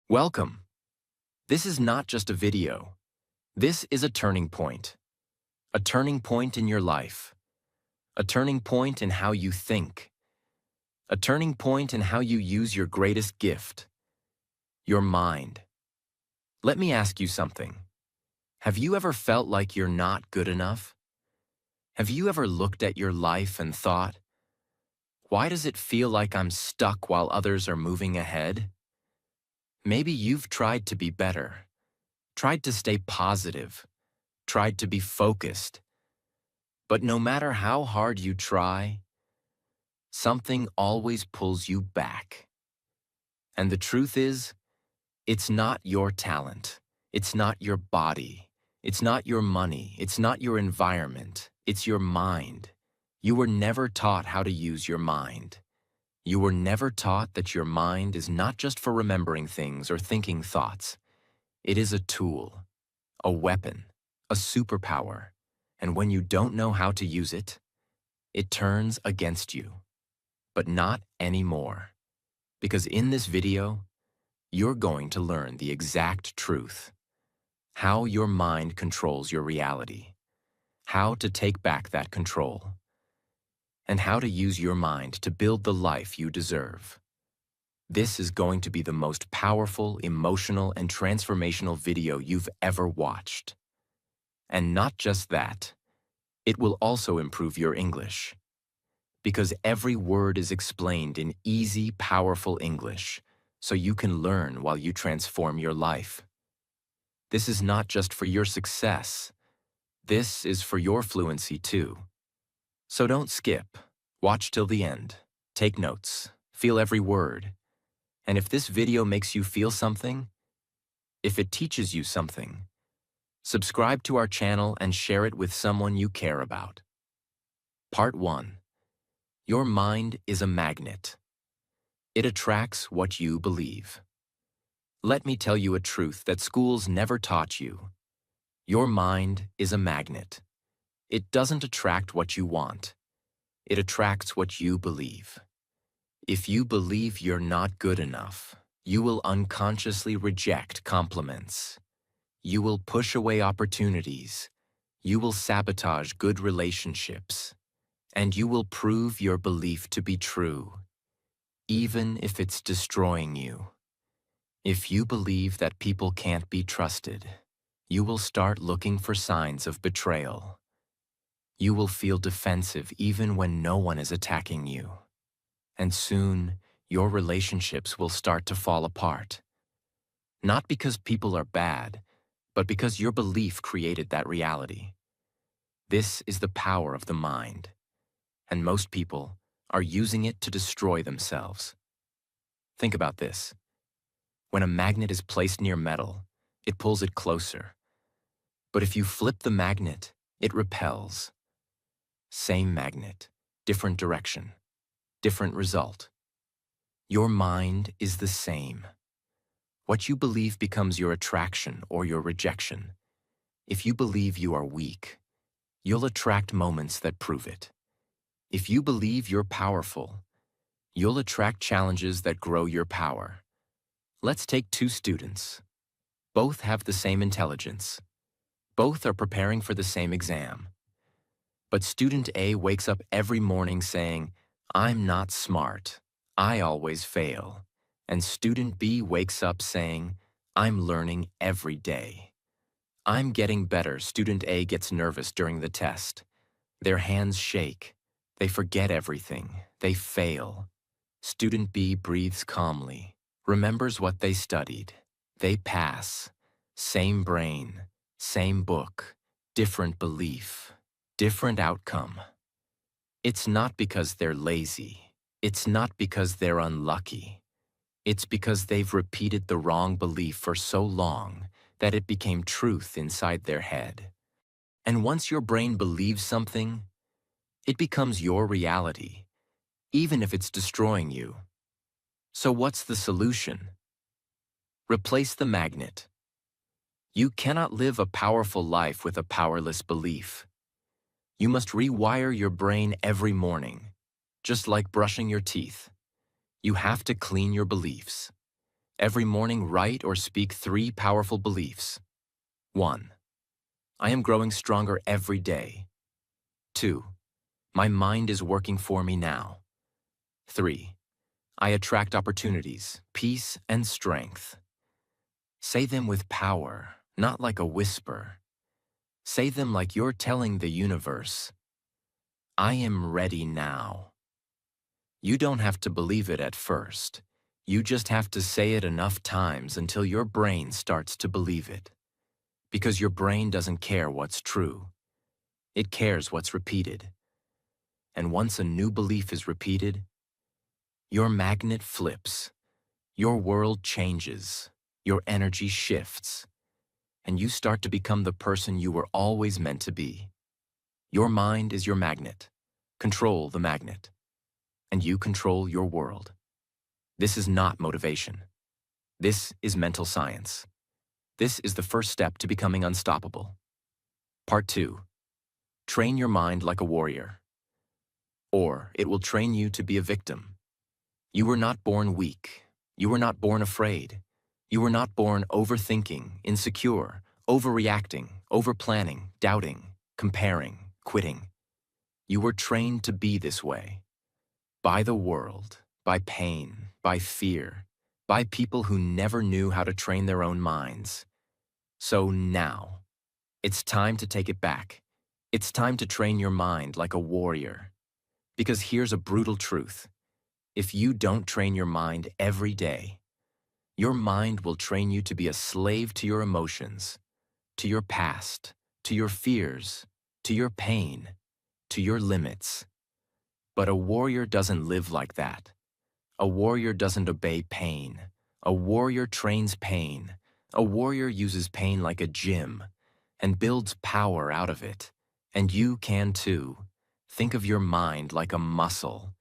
Welcome. This is not just a video. This is a turning point. A turning point in your life. A turning point in how you think. A turning point in how you use your greatest gift, your mind. Let me ask you something. Have you ever felt like you're not good enough? Have you ever looked at your life and thought, why does it feel like I'm stuck while others are moving ahead? Maybe you've tried to be better, tried to stay positive, tried to be focused. But no matter how hard you try, something always pulls you back. And the truth is, it's not your talent. It's not your body. It's not your money. It's not your environment. It's your mind. You were never taught how to use your mind. You were never taught that your mind is not just for remembering things or thinking thoughts. It is a tool, a weapon, a superpower. And when you don't know how to use it, it turns against you. But not anymore. Because in this video, you're going to learn the exact truth. How your mind controls your reality. How to take back that control. And how to use your mind to build the life you deserve. This is going to be the most powerful, emotional, and transformational video you've ever watched. And not just that, it will also improve your English. Because every word is explained in easy, powerful English, so you can learn while you transform your life. This is not just for your success. This is for your fluency too. So don't skip. Watch till the end. Take notes. Feel every word. And if this video makes you feel something, if it teaches you something, subscribe to our channel and share it with someone you care about. Part 1. Your mind is a magnet. It attracts what you believe. Let me tell you a truth that schools never taught you. Your mind is a magnet. It doesn't attract what you want. It attracts what you believe. If you believe you're not good enough, you will unconsciously reject compliments. You will push away opportunities. You will sabotage good relationships. And you will prove your belief to be true, even if it's destroying you. If you believe that people can't be trusted, you will start looking for signs of betrayal. You will feel defensive even when no one is attacking you. And soon, your relationships will start to fall apart. Not because people are bad, but because your belief created that reality. This is the power of the mind. And most people are using it to destroy themselves. Think about this. When a magnet is placed near metal, it pulls it closer. But if you flip the magnet, it repels. Same magnet, different direction, different result. Your mind is the same. What you believe becomes your attraction or your rejection. If you believe you are weak, you'll attract moments that prove it. If you believe you're powerful, you'll attract challenges that grow your power. Let's take two students. Both have the same intelligence. Both are preparing for the same exam. But student A wakes up every morning saying, "I'm not smart. I always fail." And student B wakes up saying, "I'm learning every day. I'm getting better." Student A gets nervous during the test. Their hands shake. They forget everything. They fail. Student B breathes calmly, remembers what they studied. They pass. Same brain, same book, different belief, different outcome. It's not because they're lazy. It's not because they're unlucky. It's because they've repeated the wrong belief for so long that it became truth inside their head. And once your brain believes something, it becomes your reality, even if it's destroying you. So what's the solution? Replace the magnet. You cannot live a powerful life with a powerless belief. You must rewire your brain every morning, just like brushing your teeth. You have to clean your beliefs. Every morning, write or speak 3 powerful beliefs. 1. I am growing stronger every day. 2. My mind is working for me now. 3. I attract opportunities, peace, and strength. Say them with power, not like a whisper. Say them like you're telling the universe, I am ready now. You don't have to believe it at first. You just have to say it enough times until your brain starts to believe it. Because your brain doesn't care what's true. It cares what's repeated. And once a new belief is repeated, your magnet flips, your world changes, your energy shifts, and you start to become the person you were always meant to be. Your mind is your magnet. Control the magnet, and you control your world. This is not motivation. This is mental science. This is the first step to becoming unstoppable. Part 2. Train your mind like a warrior. Or it will train you to be a victim. You were not born weak. You were not born afraid. You were not born overthinking, insecure, overreacting, overplanning, doubting, comparing, quitting. You were trained to be this way. By the world, by pain, by fear, by people who never knew how to train their own minds. So now, it's time to take it back. It's time to train your mind like a warrior. Because here's a brutal truth. If you don't train your mind every day, your mind will train you to be a slave to your emotions, to your past, to your fears, to your pain, to your limits. But a warrior doesn't live like that. A warrior doesn't obey pain. A warrior trains pain. A warrior uses pain like a gym and builds power out of it. And you can too. Think of your mind like a muscle.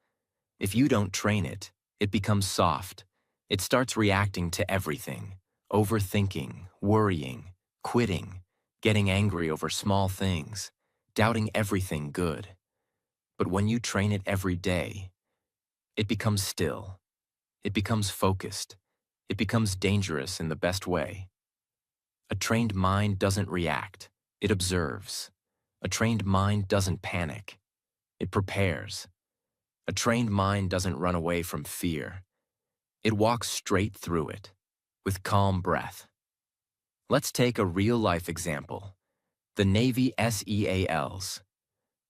If you don't train it, it becomes soft. It starts reacting to everything, overthinking, worrying, quitting, getting angry over small things, doubting everything good. But when you train it every day, it becomes still. It becomes focused. It becomes dangerous in the best way. A trained mind doesn't react. It observes. A trained mind doesn't panic. It prepares. A trained mind doesn't run away from fear. It walks straight through it, with calm breath. Let's take a real-life example. The Navy SEALs.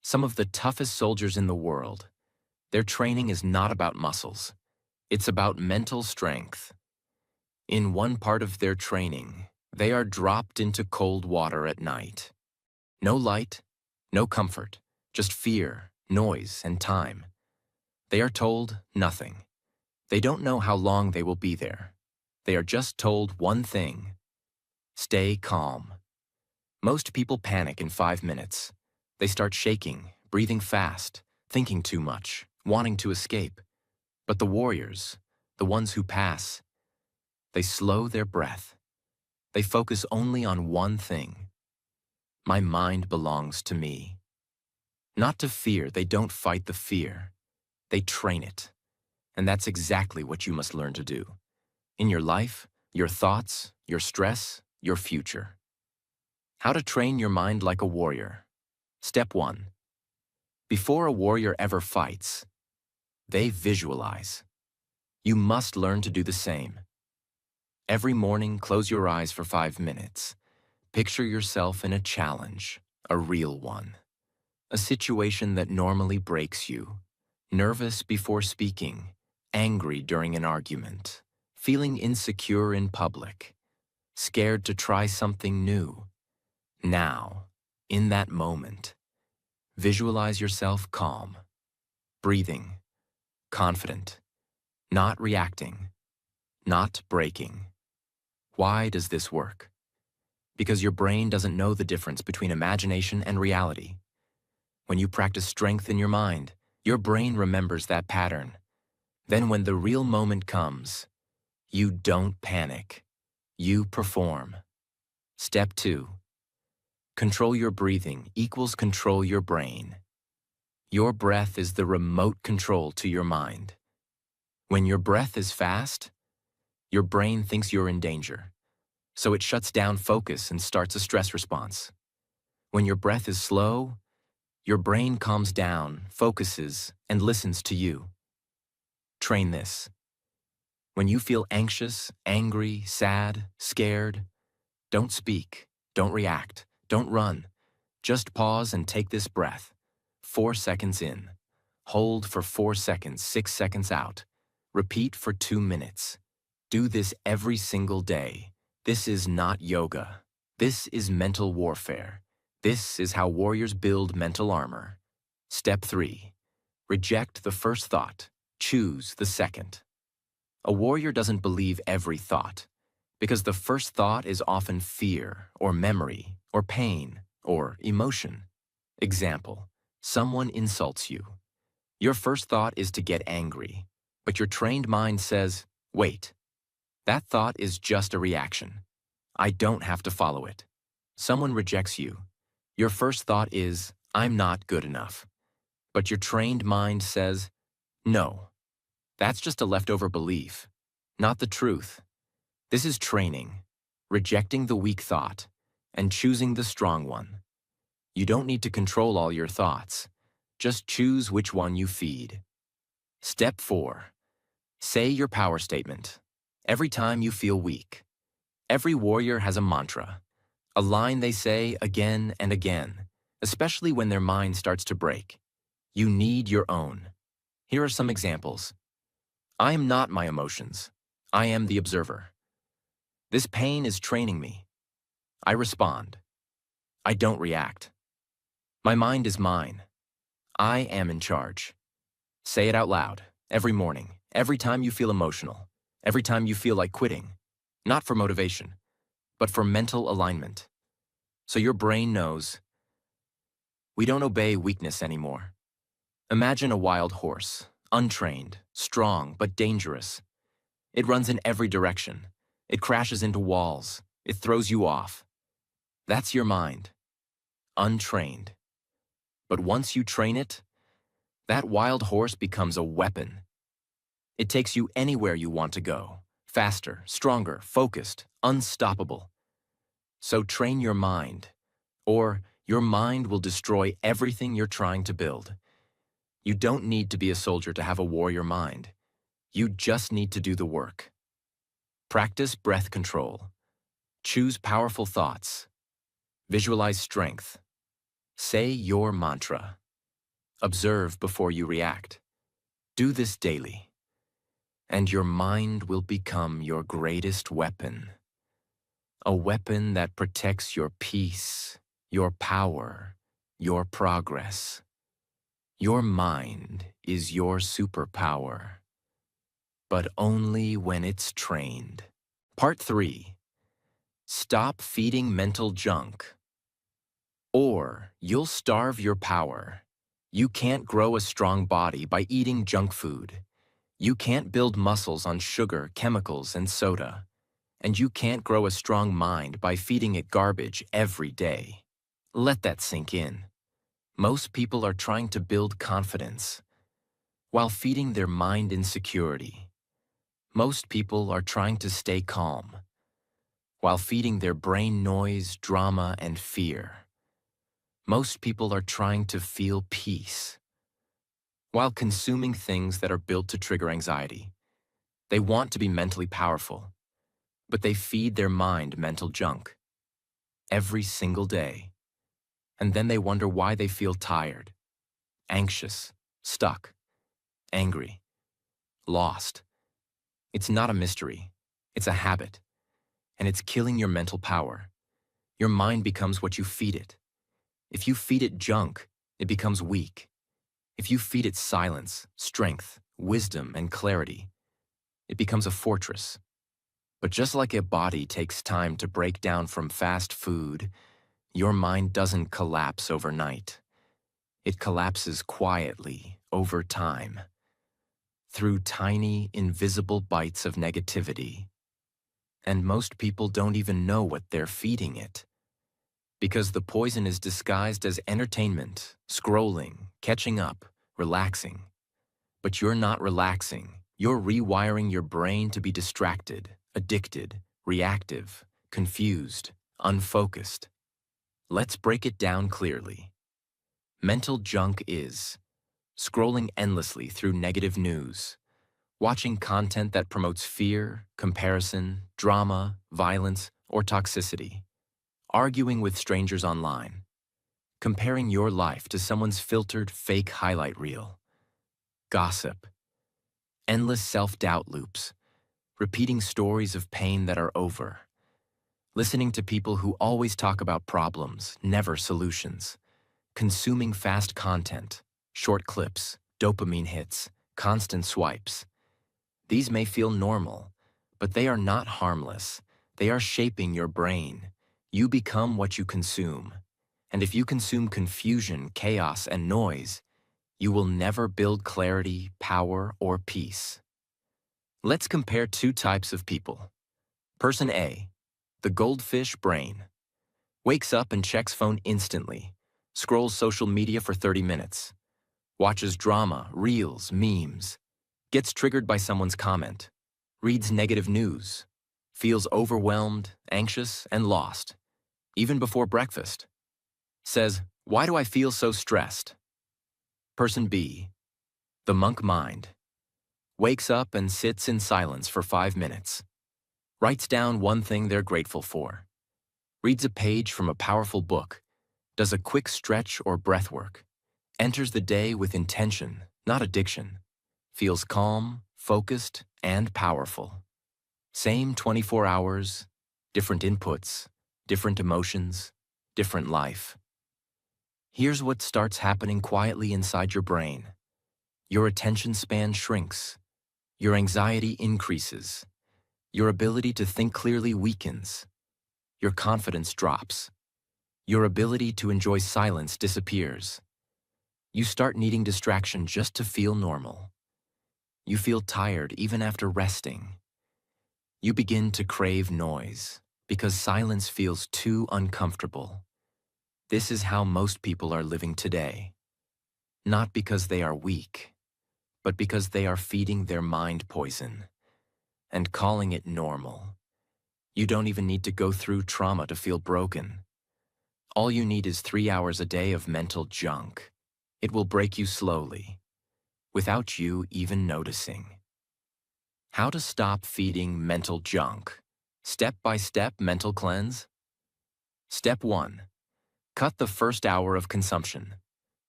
Some of the toughest soldiers in the world. Their training is not about muscles. It's about mental strength. In one part of their training, they are dropped into cold water at night. No light, no comfort, just fear, noise, and time. They are told nothing. They don't know how long they will be there. They are just told one thing: stay calm. Most people panic in 5 minutes. They start shaking, breathing fast, thinking too much, wanting to escape. But the warriors, the ones who pass, they slow their breath. They focus only on one thing. My mind belongs to me. Not to fear, they don't fight the fear. They train it. And that's exactly what you must learn to do. In your life, your thoughts, your stress, your future. How to train your mind like a warrior. Step 1. Before a warrior ever fights, they visualize. You must learn to do the same. Every morning, close your eyes for 5 minutes. Picture yourself in a challenge, a real one. A situation that normally breaks you. Nervous before speaking, angry during an argument, feeling insecure in public, scared to try something new. Now, in that moment, visualize yourself calm, breathing, confident, not reacting, not breaking. Why does this work? Because your brain doesn't know the difference between imagination and reality. When you practice strength in your mind, your brain remembers that pattern. Then when the real moment comes, you don't panic. You perform. Step 2. Control your breathing equals control your brain. Your breath is the remote control to your mind. When your breath is fast, Your brain thinks you're in danger, so it shuts down focus and starts a stress response. When your breath is slow, your brain calms down, focuses, and listens to you. Train this. When you feel anxious, angry, sad, scared, don't speak, don't react, don't run. Just pause and take this breath. 4 seconds in. Hold for 4 seconds, 6 seconds out. Repeat for 2 minutes. Do this every single day. This is not yoga. This is mental warfare. This is how warriors build mental armor. Step 3. Reject the first thought. Choose the second. A warrior doesn't believe every thought, because the first thought is often fear, or memory, or pain, or emotion. Example, someone insults you. Your first thought is to get angry, but your trained mind says, wait, that thought is just a reaction. I don't have to follow it. Someone rejects you. Your first thought is, I'm not good enough. But your trained mind says, no, that's just a leftover belief, not the truth. This is training, rejecting the weak thought, and choosing the strong one. You don't need to control all your thoughts. Just choose which one you feed. Step 4. Say your power statement. Every time you feel weak. Every warrior has a mantra, a line they say again and again, especially when their mind starts to break. You need your own. Here are some examples. I am not my emotions. I am the observer. This pain is training me. I respond. I don't react. My mind is mine. I am in charge. Say it out loud, every morning, every time you feel emotional, every time you feel like quitting, not for motivation, but for mental alignment. So your brain knows, we don't obey weakness anymore. Imagine a wild horse, untrained, strong, but dangerous. It runs in every direction. It crashes into walls. It throws you off. That's your mind, untrained. But once you train it, that wild horse becomes a weapon. It takes you anywhere you want to go, faster, stronger, focused, unstoppable. So train your mind, or your mind will destroy everything you're trying to build. You don't need to be a soldier to have a warrior mind. You just need to do the work. Practice breath control. Choose powerful thoughts. Visualize strength. Say your mantra. Observe before you react. Do this daily, and your mind will become your greatest weapon. A weapon that protects your peace, your power, your progress. Your mind is your superpower, but only when it's trained. Part 3. Stop feeding mental junk, or you'll starve your power. You can't grow a strong body by eating junk food. You can't build muscles on sugar, chemicals, and soda. And you can't grow a strong mind by feeding it garbage every day. Let that sink in. Most people are trying to build confidence while feeding their mind insecurity. Most people are trying to stay calm while feeding their brain noise, drama, and fear. Most people are trying to feel peace while consuming things that are built to trigger anxiety. They want to be mentally powerful, but they feed their mind mental junk every single day. And then they wonder why they feel tired, anxious, stuck, angry, lost. It's not a mystery. It's a habit. And it's killing your mental power. Your mind becomes what you feed it. If you feed it junk, it becomes weak. If you feed it silence, strength, wisdom, and clarity, it becomes a fortress. But just like a body takes time to break down from fast food, your mind doesn't collapse overnight. It collapses quietly over time, through tiny, invisible bites of negativity. And most people don't even know what they're feeding it, because the poison is disguised as entertainment, scrolling, catching up, relaxing. But you're not relaxing. You're rewiring your brain to be distracted, addicted, reactive, confused, unfocused. Let's break it down clearly. Mental junk is scrolling endlessly through negative news, watching content that promotes fear, comparison, drama, violence, or toxicity, arguing with strangers online, comparing your life to someone's filtered fake highlight reel, gossip, endless self-doubt loops, repeating stories of pain that are over, listening to people who always talk about problems, never solutions, consuming fast content, short clips, dopamine hits, constant swipes. These may feel normal, but they are not harmless. They are shaping your brain. You become what you consume. And if you consume confusion, chaos, and noise, you will never build clarity, power, or peace. Let's compare two types of people. Person A, the goldfish brain, wakes up and checks phone instantly, scrolls social media for 30 minutes, watches drama, reels, memes, gets triggered by someone's comment, reads negative news, feels overwhelmed, anxious, and lost, even before breakfast. Says, "Why do I feel so stressed?" Person B, the monk mind, wakes up and sits in silence for 5 minutes, writes down one thing they're grateful for, reads a page from a powerful book, does a quick stretch or breath work, enters the day with intention, not addiction, feels calm, focused, and powerful. Same 24 hours, different inputs, different emotions, different life. Here's what starts happening quietly inside your brain. Your attention span shrinks. Your anxiety increases. Your ability to think clearly weakens. Your confidence drops. Your ability to enjoy silence disappears. You start needing distraction just to feel normal. You feel tired even after resting. You begin to crave noise because silence feels too uncomfortable. This is how most people are living today. Not because they are weak, but because they are feeding their mind poison and calling it normal. You don't even need to go through trauma to feel broken. All you need is 3 hours a day of mental junk. It will break you slowly, without you even noticing. How to stop feeding mental junk. Step-by-step mental cleanse. Step 1. Cut the first hour of consumption.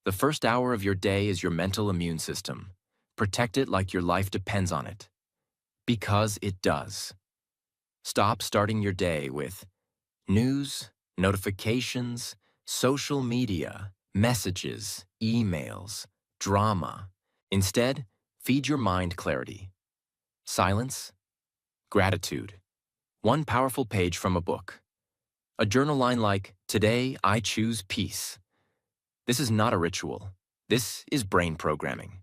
The first hour of your day is your mental immune system. Protect it like your life depends on it. Because it does. Stop starting your day with news, notifications, social media, messages, emails, drama. Instead, feed your mind clarity. Silence, gratitude. One powerful page from a book. A journal line like, "Today I choose peace." This is not a ritual. This is brain programming.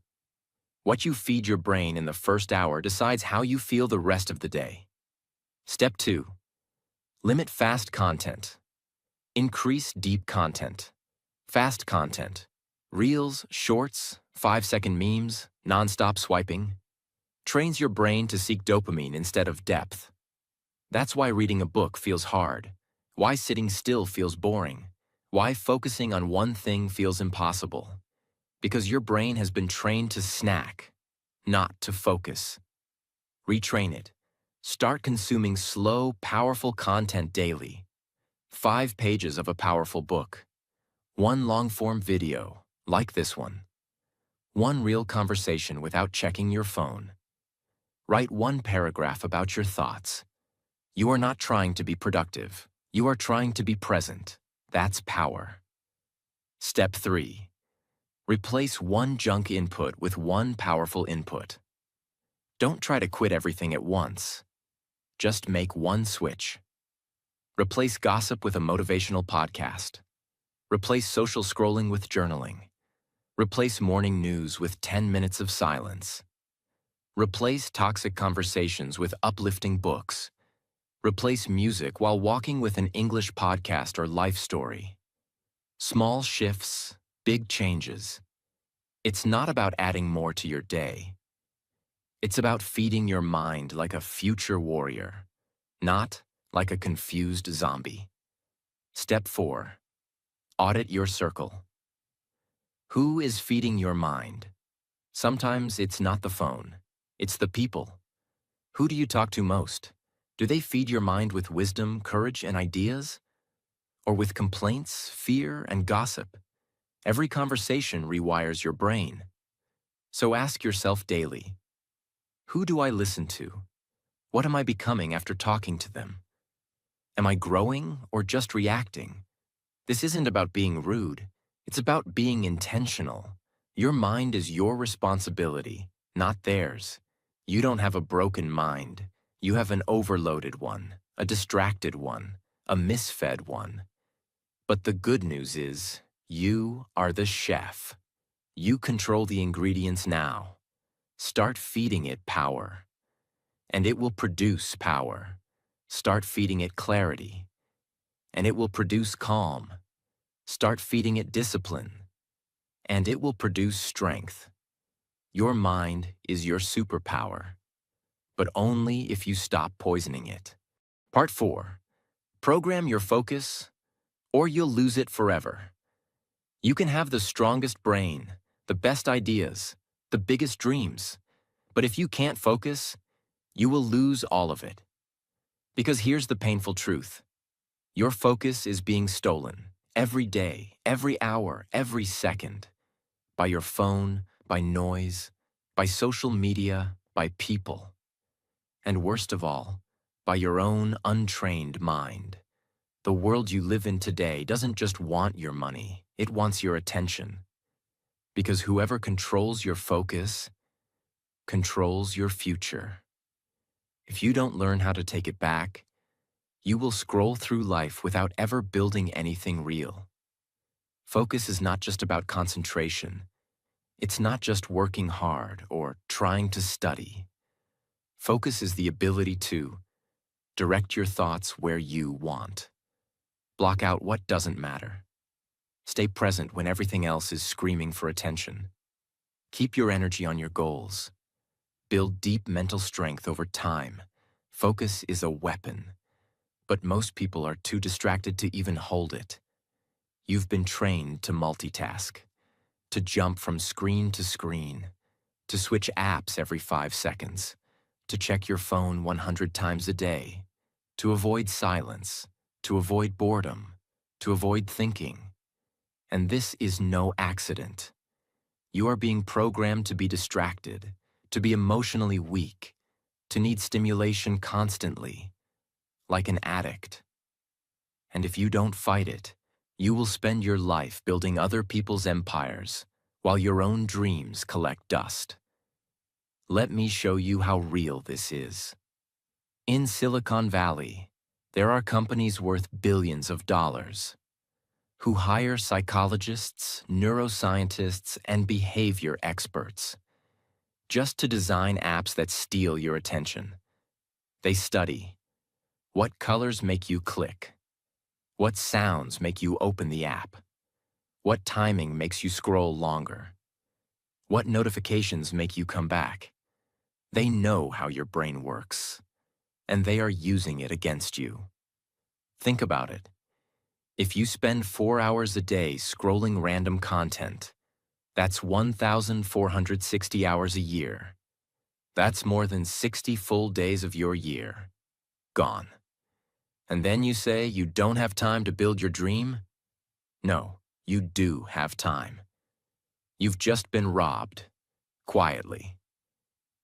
What you feed your brain in the first hour decides how you feel the rest of the day. Step 2. Limit fast content. Increase deep content. Fast content. Reels, shorts, 5-second memes, non-stop swiping. Trains your brain to seek dopamine instead of depth. That's why reading a book feels hard. Why sitting still feels boring. Why focusing on one thing feels impossible. Because your brain has been trained to snack, not to focus. Retrain it. Start consuming slow, powerful content daily. 5 pages of a powerful book. 1 long-form video, like this one. 1 real conversation without checking your phone. Write 1 paragraph about your thoughts. You are not trying to be productive. You are trying to be present. That's power. Step 3. Replace 1 junk input with 1 powerful input. Don't try to quit everything at once. Just make 1 switch. Replace gossip with a motivational podcast. Replace social scrolling with journaling. Replace morning news with 10 minutes of silence. Replace toxic conversations with uplifting books. Replace music while walking with an English podcast or life story. Small shifts, big changes. It's not about adding more to your day. It's about feeding your mind like a future warrior. not like a confused zombie. Step 4. Audit your circle. Who is feeding your mind? Sometimes it's not the phone. It's the people. Who do you talk to most? Do they feed your mind with wisdom, courage, and ideas? Or with complaints, fear, and gossip? Every conversation rewires your brain. So ask yourself daily, who do I listen to? What am I becoming after talking to them? Am I growing or just reacting? This isn't about being rude. It's about being intentional. Your mind is your responsibility, not theirs. You don't have a broken mind. You have an overloaded one, a distracted one, a misfed one. But the good news is, you are the chef. You control the ingredients now. Start feeding it power, and it will produce power. Start feeding it clarity, and it will produce calm. Start feeding it discipline, and it will produce strength. Your mind is your superpower, but only if you stop poisoning it. Part 4. Program your focus, or you'll lose it forever. You can have the strongest brain, the best ideas, the biggest dreams, but if you can't focus, you will lose all of it. Because here's the painful truth. Your focus is being stolen every day, every hour, every second. By your phone, by noise, by social media, by people. And worst of all, by your own untrained mind. The world you live in today doesn't just want your money, it wants your attention. Because whoever controls your focus controls your future. If you don't learn how to take it back, you will scroll through life without ever building anything real. Focus is not just about concentration. It's not just working hard or trying to study. Focus is the ability to direct your thoughts where you want. Block out what doesn't matter. Stay present when everything else is screaming for attention. Keep your energy on your goals. Build deep mental strength over time. Focus is a weapon, but most people are too distracted to even hold it. You've been trained to multitask, to jump from screen to screen, to switch apps every 5 seconds, to check your phone 100 times a day, to avoid silence, to avoid boredom, to avoid thinking. And this is no accident. You are being programmed to be distracted, to be emotionally weak, to need stimulation constantly, like an addict. And if you don't fight it, you will spend your life building other people's empires, while your own dreams collect dust. Let me show you how real this is. In Silicon Valley, there are companies worth billions of dollars who hire psychologists, neuroscientists, and behavior experts just to design apps that steal your attention. They study what colors make you click, what sounds make you open the app, what timing makes you scroll longer, what notifications make you come back. They know how your brain works, and they are using it against you. Think about it. If you spend 4 hours a day scrolling random content, that's 1,460 hours a year. That's more than 60 full days of your year. Gone. And then you say you don't have time to build your dream? No, you do have time. You've just been robbed, quietly.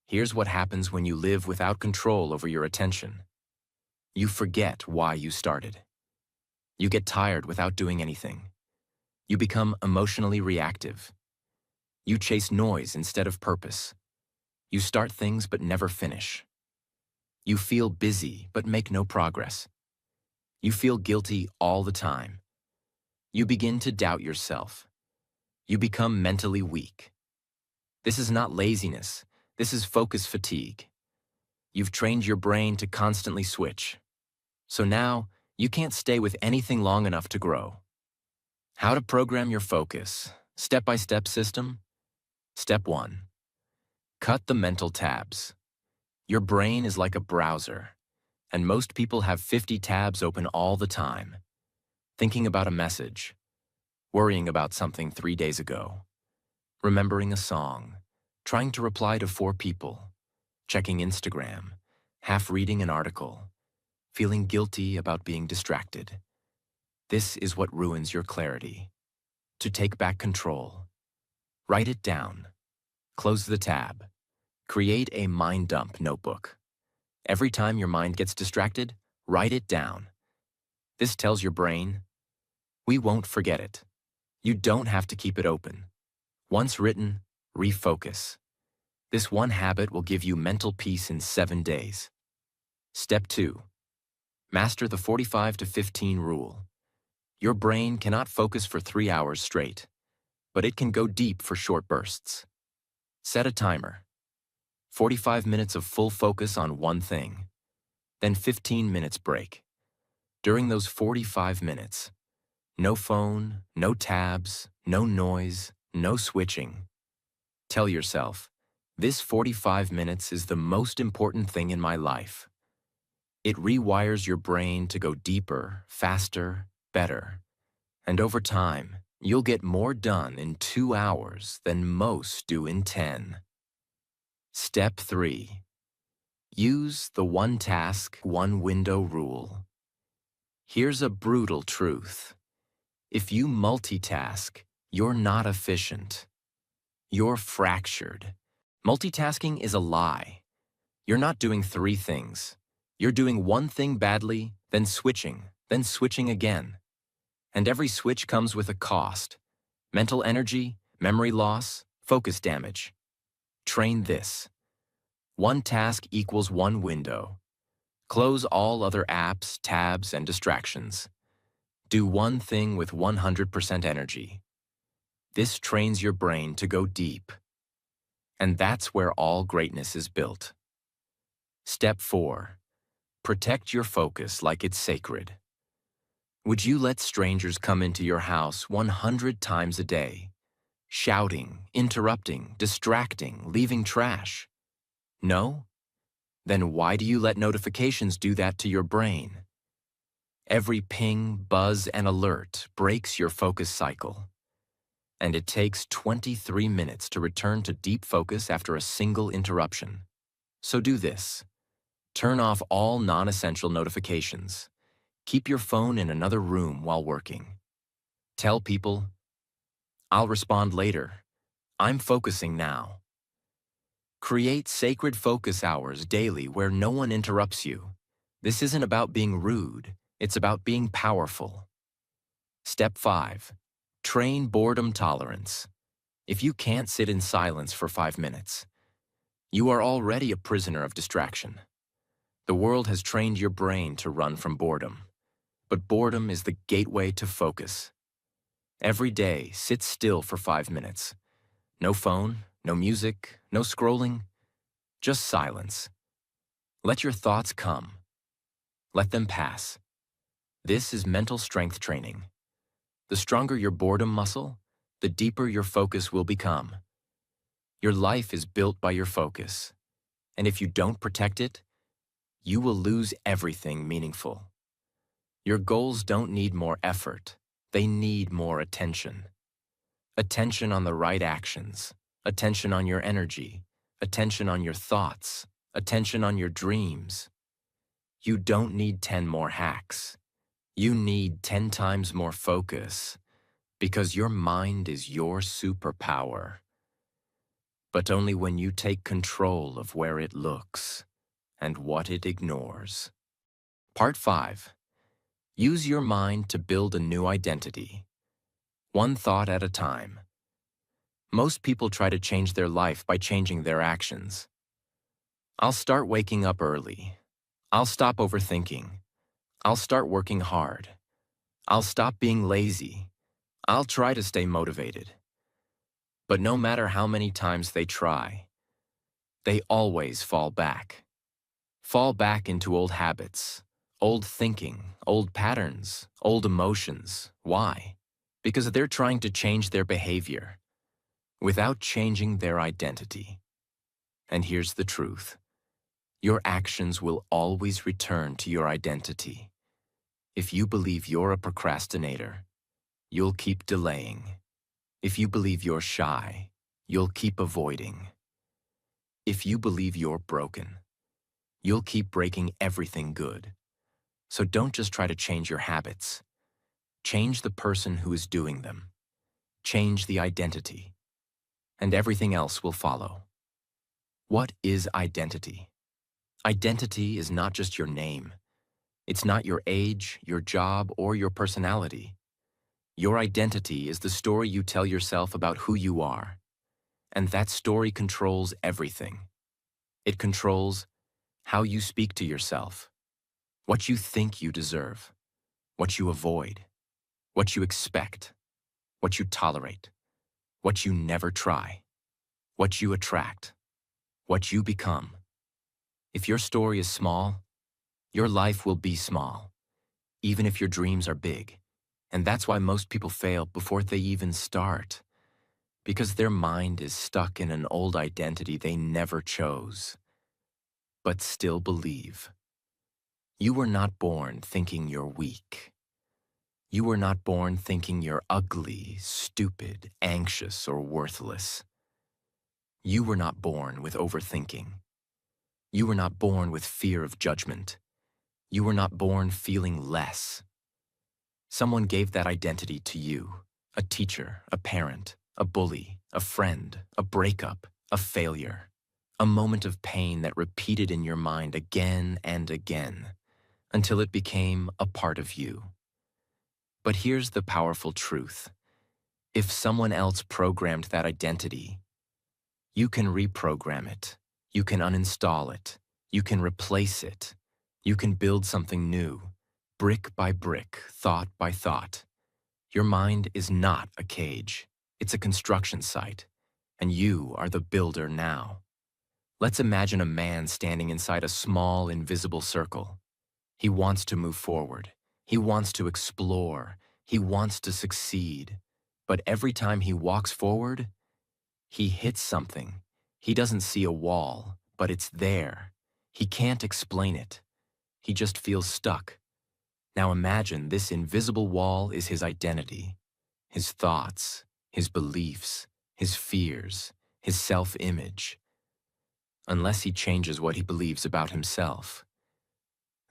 Here's what happens when you live without control over your attention. You forget why you started. You get tired without doing anything. You become emotionally reactive. You chase noise instead of purpose. You start things but never finish. You feel busy but make no progress. You feel guilty all the time. You begin to doubt yourself. You become mentally weak. This is not laziness. This is focus fatigue. You've trained your brain to constantly switch. So now, you can't stay with anything long enough to grow. How to program your focus. Step-by-step system. Step 1. Cut the mental tabs. Your brain is like a browser. And most people have 50 tabs open all the time, thinking about a message, worrying about something 3 days ago, remembering a song, trying to reply to 4 people, checking Instagram, half reading an article, feeling guilty about being distracted. This is what ruins your clarity. To take back control, write it down, close the tab, create a mind dump notebook. Every time your mind gets distracted, write it down. This tells your brain, we won't forget it. You don't have to keep it open. Once written, refocus. This one habit will give you mental peace in 7 days. Step 2. Master the 45 to 15 rule. Your brain cannot focus for 3 hours straight, but it can go deep for short bursts. Set a timer. 45 minutes of full focus on one thing, then 15 minutes break. During those 45 minutes, no phone, no tabs, no noise, no switching. Tell yourself, this 45 minutes is the most important thing in my life. It rewires your brain to go deeper, faster, better. And over time, you'll get more done in 2 hours than most do in 10. Step 3. Use the one task, one window rule. Here's a brutal truth. If you multitask, you're not efficient. You're fractured. Multitasking is a lie. You're not doing 3 things. You're doing one thing badly, then switching again. And every switch comes with a cost. Mental energy, memory loss, focus damage. Train this. One task equals one window. Close all other apps, tabs, and distractions. Do one thing with 100% energy. This trains your brain to go deep. And that's where all greatness is built. Step 4. Protect your focus like it's sacred. Would you let strangers come into your house 100 times a day, shouting, interrupting, distracting, leaving trash? No? Then why do you let notifications do that to your brain? Every ping, buzz, and alert breaks your focus cycle. And it takes 23 minutes to return to deep focus after a single interruption. So do this. Turn off all non-essential notifications. Keep your phone in another room while working. Tell people, I'll respond later. I'm focusing now. Create sacred focus hours daily where no one interrupts you. This isn't about being rude, it's about being powerful. Step 5. Train boredom tolerance. If you can't sit in silence for 5 minutes, you are already a prisoner of distraction. The world has trained your brain to run from boredom, but boredom is the gateway to focus. Every day, sit still for 5 minutes. No phone, no music, no scrolling, just silence. Let your thoughts come. Let them pass. This is mental strength training. The stronger your boredom muscle, the deeper your focus will become. Your life is built by your focus, and if you don't protect it, you will lose everything meaningful. Your goals don't need more effort, they need more attention. Attention on the right actions, attention on your energy, attention on your thoughts, attention on your dreams. You don't need 10 more hacks. You need 10 times more focus, because your mind is your superpower. But only when you take control of where it looks and what it ignores. Part 5. Use your mind to build a new identity. One thought at a time. Most people try to change their life by changing their actions. I'll start waking up early. I'll stop overthinking. I'll start working hard. I'll stop being lazy. I'll try to stay motivated. But no matter how many times they try, they always fall back. Fall back into old habits, old thinking, old patterns, old emotions. Why? Because they're trying to change their behavior without changing their identity. And here's the truth. Your actions will always return to your identity. If you believe you're a procrastinator, you'll keep delaying. If you believe you're shy, you'll keep avoiding. If you believe you're broken, you'll keep breaking everything good. So don't just try to change your habits. Change the person who is doing them. Change the identity, and everything else will follow. What is identity? Identity is not just your name. It's not your age, your job, or your personality. Your identity is the story you tell yourself about who you are. And that story controls everything. It controls how you speak to yourself, what you think you deserve, what you avoid, what you expect, what you tolerate, what you never try, what you attract, what you become. If your story is small, your life will be small, even if your dreams are big. And that's why most people fail before they even start, because their mind is stuck in an old identity they never chose, but still believe. You were not born thinking you're weak. You were not born thinking you're ugly, stupid, anxious, or worthless. You were not born with overthinking. You were not born with fear of judgment. You were not born feeling less. Someone gave that identity to you. A teacher, a parent, a bully, a friend, a breakup, a failure. A moment of pain that repeated in your mind again and again, until it became a part of you. But here's the powerful truth. If someone else programmed that identity, you can reprogram it. You can uninstall it. You can replace it. You can build something new, brick by brick, thought by thought. Your mind is not a cage. It's a construction site, and you are the builder now. Let's imagine a man standing inside a small, invisible circle. He wants to move forward. He wants to explore. He wants to succeed. But every time he walks forward, he hits something. He doesn't see a wall, but it's there. He can't explain it. He just feels stuck. Now imagine this invisible wall is his identity, his thoughts, his beliefs, his fears, his self-image. Unless he changes what he believes about himself,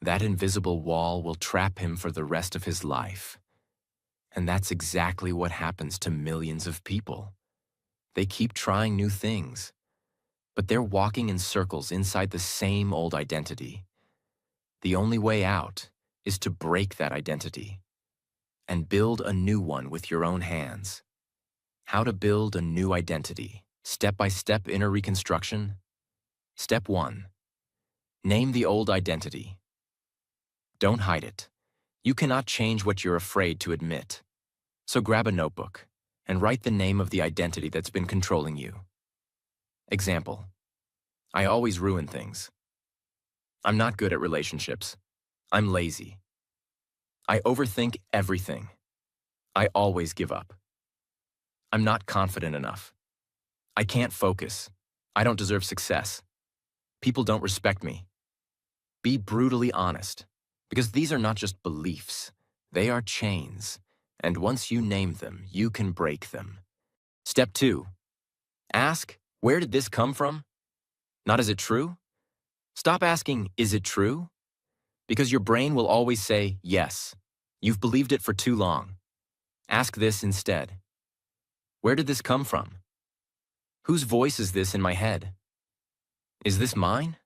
that invisible wall will trap him for the rest of his life. And that's exactly what happens to millions of people. They keep trying new things, but they're walking in circles inside the same old identity. The only way out is to break that identity and build a new one with your own hands. How to build a new identity. Step-by-step inner reconstruction. Step 1. Name the old identity. Don't hide it. You cannot change what you're afraid to admit. So grab a notebook and write the name of the identity that's been controlling you. Example: I always ruin things. I'm not good at relationships. I'm lazy. I overthink everything. I always give up. I'm not confident enough. I can't focus. I don't deserve success. People don't respect me. Be brutally honest, because these are not just beliefs. They are chains, and once you name them, you can break them. Step 2. Ask, where did this come from? Not, is it true? Stop asking, is it true? Because your brain will always say, yes. You've believed it for too long. Ask this instead. Where did this come from? Whose voice is this in my head? Is this mine?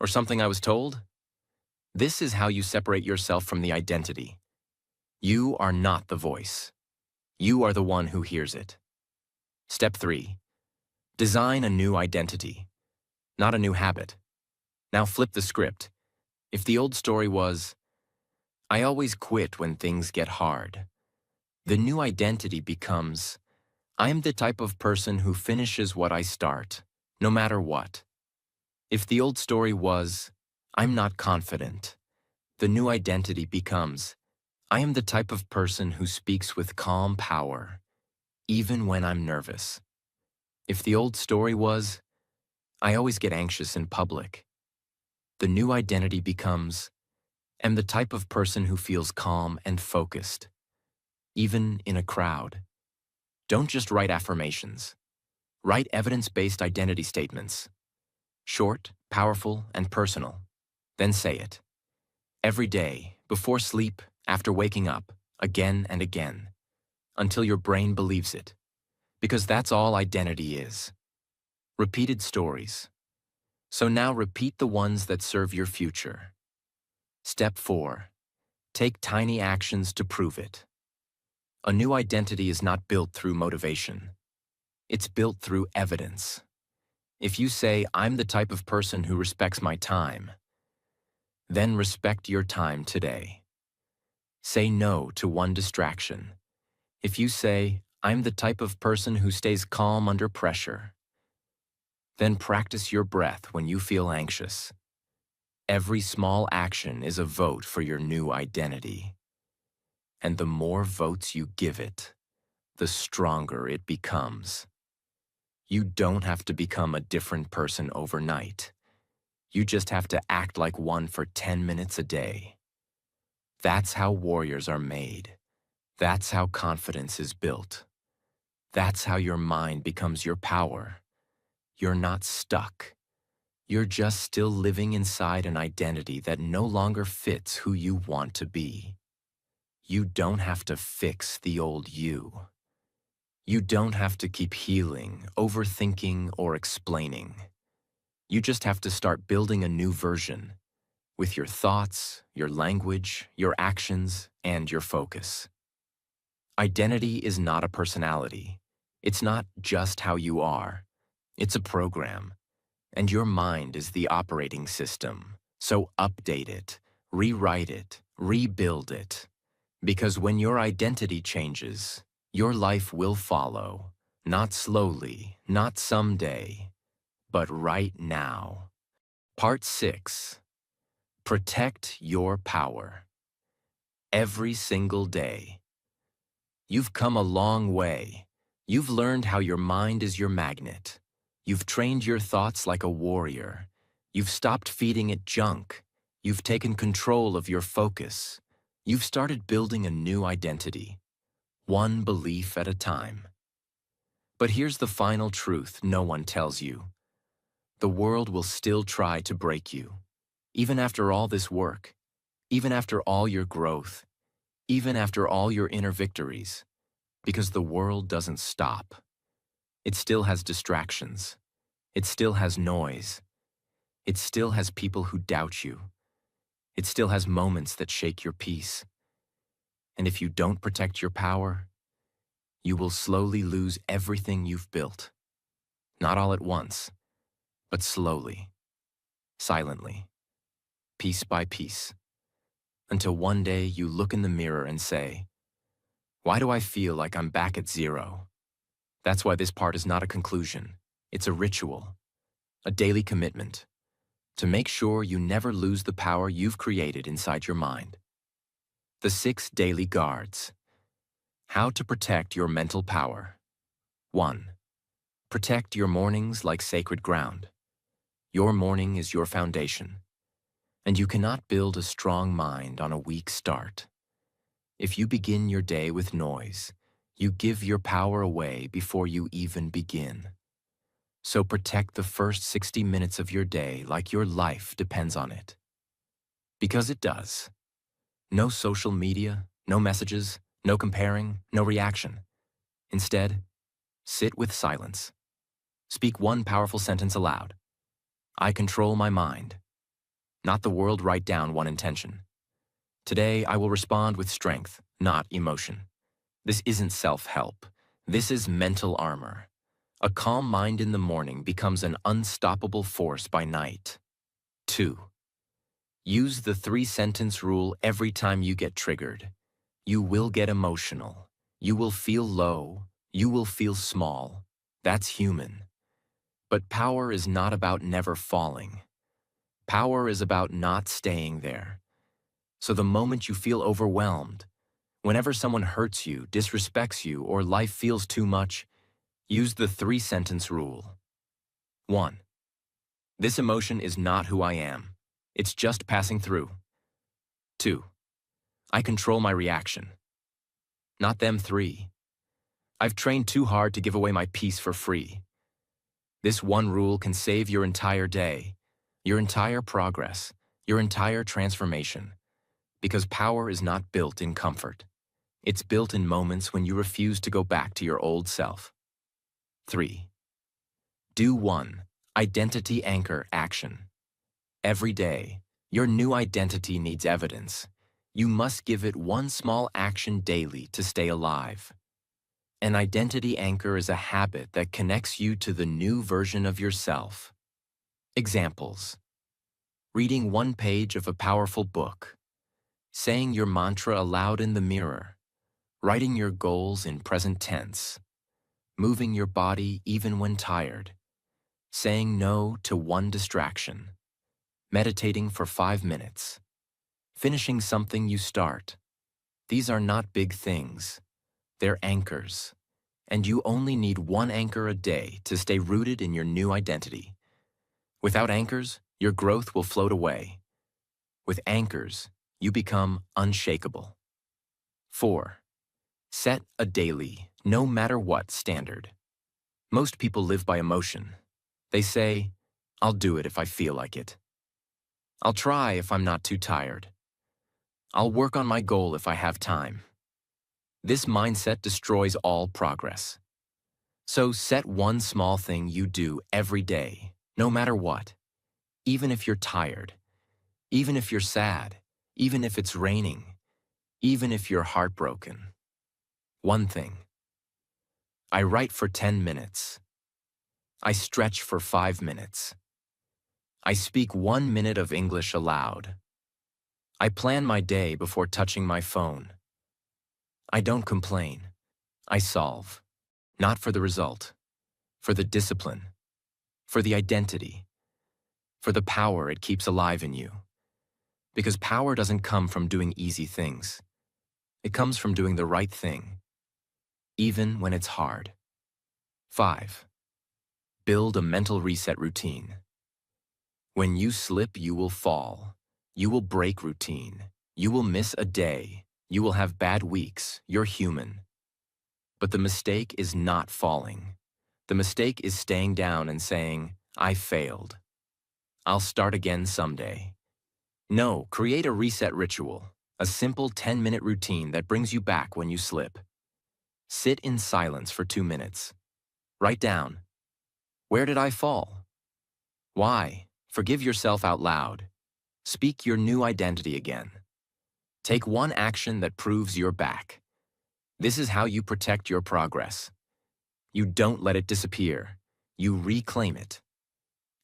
Or something I was told? This is how you separate yourself from the identity. You are not the voice. You are the one who hears it. Step 3. Design a new identity, not a new habit. Now flip the script. If the old story was, I always quit when things get hard, the new identity becomes, I am the type of person who finishes what I start, no matter what. If the old story was, I'm not confident, the new identity becomes, I am the type of person who speaks with calm power, even when I'm nervous. If the old story was, I always get anxious in public, The new identity becomes, am the type of person who feels calm and focused, even in a crowd. Don't just write affirmations. Write evidence-based identity statements. Short, powerful, and personal. Then say it. Every day, before sleep, after waking up, again and again, until your brain believes it. Because that's all identity is. Repeated stories. So now repeat the ones that serve your future. Step 4. Take tiny actions to prove it. A new identity is not built through motivation. It's built through evidence. If you say, I'm the type of person who respects my time, then respect your time today. Say no to one distraction. If you say, I'm the type of person who stays calm under pressure, then practice your breath when you feel anxious. Every small action is a vote for your new identity. And the more votes you give it, the stronger it becomes. You don't have to become a different person overnight. You just have to act like one for 10 minutes a day. That's how warriors are made. That's how confidence is built. That's how your mind becomes your power. You're not stuck. You're just still living inside an identity that no longer fits who you want to be. You don't have to fix the old you. You don't have to keep healing, overthinking, or explaining. You just have to start building a new version with your thoughts, your language, your actions, and your focus. Identity is not a personality. It's not just how you are. It's a program. And your mind is the operating system. So update it, rewrite it, rebuild it. Because when your identity changes, your life will follow. Not slowly, not someday, but right now. Part 6. Protect your power. Every single day. You've come a long way. You've learned how your mind is your magnet. You've trained your thoughts like a warrior. You've stopped feeding it junk. You've taken control of your focus. You've started building a new identity, one belief at a time. But here's the final truth no one tells you. The world will still try to break you, even after all this work, even after all your growth, even after all your inner victories, because the world doesn't stop. It still has distractions. It still has noise. It still has people who doubt you. It still has moments that shake your peace. And if you don't protect your power, you will slowly lose everything you've built. Not all at once, but slowly, silently, piece by piece, until one day you look in the mirror and say, why do I feel like I'm back at zero? That's why this part is not a conclusion. It's a ritual, a daily commitment, to make sure you never lose the power you've created inside your mind. The 6 daily guards. How to protect your mental power. 1. Protect your mornings like sacred ground. Your morning is your foundation, and you cannot build a strong mind on a weak start. If you begin your day with noise, you give your power away before you even begin. So protect the first 60 minutes of your day like your life depends on it. Because it does. No social media, no messages, no comparing, no reaction. Instead, sit with silence. Speak one powerful sentence aloud. I control my mind. Not the world. Write down one intention. Today, I will respond with strength, not emotion. This isn't self-help. This is mental armor. A calm mind in the morning becomes an unstoppable force by night. 2. Use the 3-sentence rule every time you get triggered. You will get emotional. You will feel low. You will feel small. That's human. But power is not about never falling. Power is about not staying there. So the moment you feel overwhelmed, whenever someone hurts you, disrespects you, or life feels too much, use the 3-sentence rule. 1. This emotion is not who I am. It's just passing through. 2. I control my reaction. Not them. 3. I've trained too hard to give away my peace for free. This one rule can save your entire day, your entire progress, your entire transformation. Because power is not built in comfort. It's built in moments when you refuse to go back to your old self. 3. Do 1. Identity anchor action. Every day, your new identity needs evidence. You must give it one small action daily to stay alive. An identity anchor is a habit that connects you to the new version of yourself. Examples: reading one page of a powerful book, saying your mantra aloud in the mirror, writing your goals in present tense, moving your body even when tired, saying no to one distraction, meditating for 5 minutes, finishing something you start. These are not big things. They're anchors. And you only need one anchor a day to stay rooted in your new identity. Without anchors, your growth will float away. With anchors, you become unshakable. 4. Set a daily, no matter what, standard. Most people live by emotion. They say, I'll do it if I feel like it. I'll try if I'm not too tired. I'll work on my goal if I have time. This mindset destroys all progress. So set one small thing you do every day, no matter what. Even if you're tired, even if you're sad, even if it's raining, even if you're heartbroken. One thing. I write for 10 minutes. I stretch for 5 minutes. I speak 1 minute of English aloud. I plan my day before touching my phone. I don't complain. I solve. Not for the result, for the discipline, for the identity, for the power it keeps alive in you. Because power doesn't come from doing easy things. It comes from doing the right thing, even when it's hard. 5. Build a mental reset routine. When you slip, you will fall. You will break routine. You will miss a day. You will have bad weeks. You're human. But the mistake is not falling. The mistake is staying down and saying, I failed. I'll start again someday. No, create a reset ritual, a simple 10-minute routine that brings you back when you slip. Sit in silence for 2 minutes. Write down, where did I fall? Why? Forgive yourself out loud. Speak your new identity again. Take one action that proves you're back. This is how you protect your progress. You don't let it disappear. You reclaim it.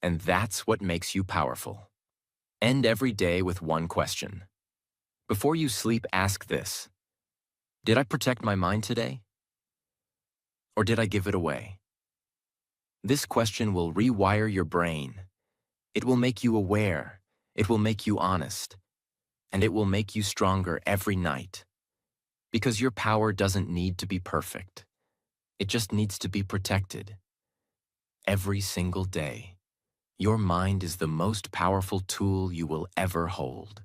And that's what makes you powerful. End every day with one question. Before you sleep, ask this. Did I protect my mind today? Or did I give it away? This question will rewire your brain. It will make you aware. It will make you honest. And it will make you stronger every night. Because your power doesn't need to be perfect. It just needs to be protected. Every single day. Your mind is the most powerful tool you will ever hold.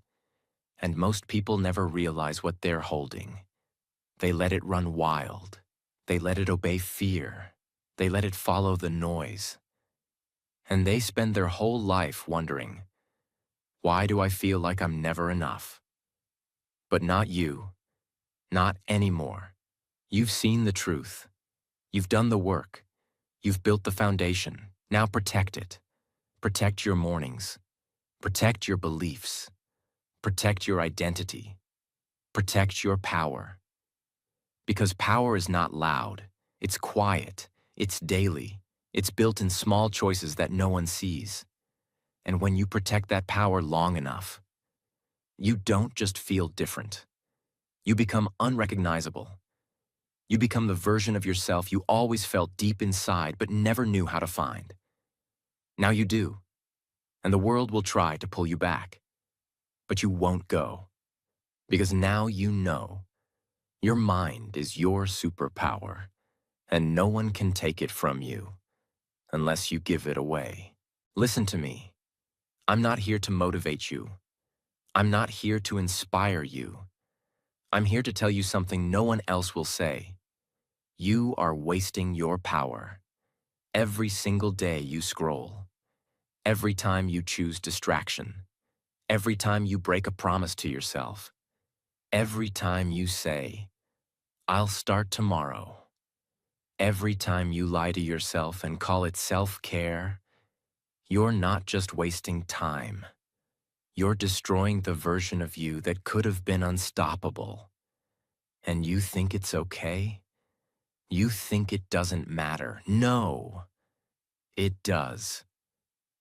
And most people never realize what they're holding. They let it run wild. They let it obey fear. They let it follow the noise. And they spend their whole life wondering, why do I feel like I'm never enough? But not you. Not anymore. You've seen the truth. You've done the work. You've built the foundation. Now protect it. Protect your mornings. Protect your beliefs. Protect your identity. Protect your power. Because power is not loud. It's quiet. It's daily. It's built in small choices that no one sees. And when you protect that power long enough, you don't just feel different. You become unrecognizable. You become the version of yourself you always felt deep inside but never knew how to find. Now you do. And the world will try to pull you back. But you won't go. Because now you know. Your mind is your superpower. And no one can take it from you. Unless you give it away. Listen to me. I'm not here to motivate you. I'm not here to inspire you. I'm here to tell you something no one else will say. You are wasting your power. Every single day you scroll. Every time you choose distraction. Every time you break a promise to yourself. Every time you say, I'll start tomorrow. Every time you lie to yourself and call it self-care, you're not just wasting time. You're destroying the version of you that could have been unstoppable. And you think it's okay? You think it doesn't matter. No, it does.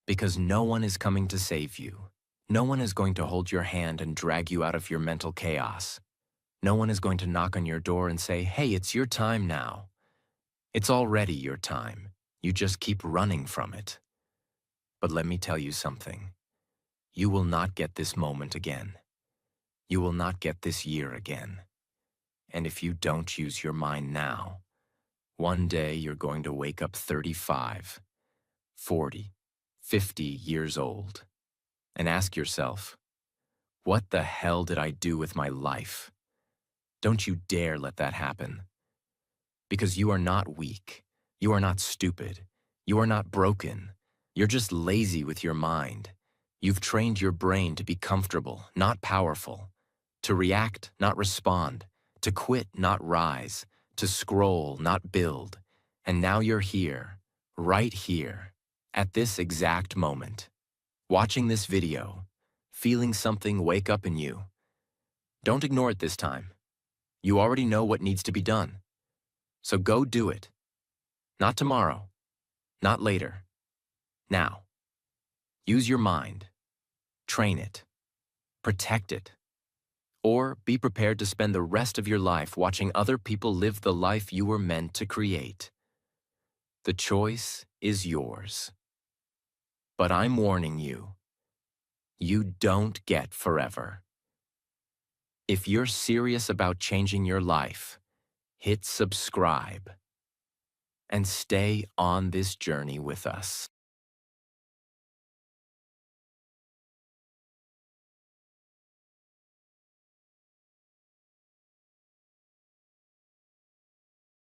Because no one is coming to save you. No one is going to hold your hand and drag you out of your mental chaos. No one is going to knock on your door and say, hey, it's your time now. It's already your time. You just keep running from it. But let me tell you something. You will not get this moment again. You will not get this year again. And if you don't use your mind now, one day you're going to wake up 35, 40, 50 years old and ask yourself, what the hell did I do with my life? Don't you dare let that happen. Because you are not weak. You are not stupid. You are not broken. You're just lazy with your mind. You've trained your brain to be comfortable, not powerful. To react, not respond. To quit, not rise. To scroll, not build. And now you're here, right here, at this exact moment, watching this video, feeling something wake up in you. Don't ignore it this time. You already know what needs to be done. So go do it. Not tomorrow, not later. Now. Use your mind. Train it. Protect it. Or be prepared to spend the rest of your life watching other people live the life you were meant to create. The choice is yours. But I'm warning you, you don't get forever. If you're serious about changing your life, hit subscribe and stay on this journey with us.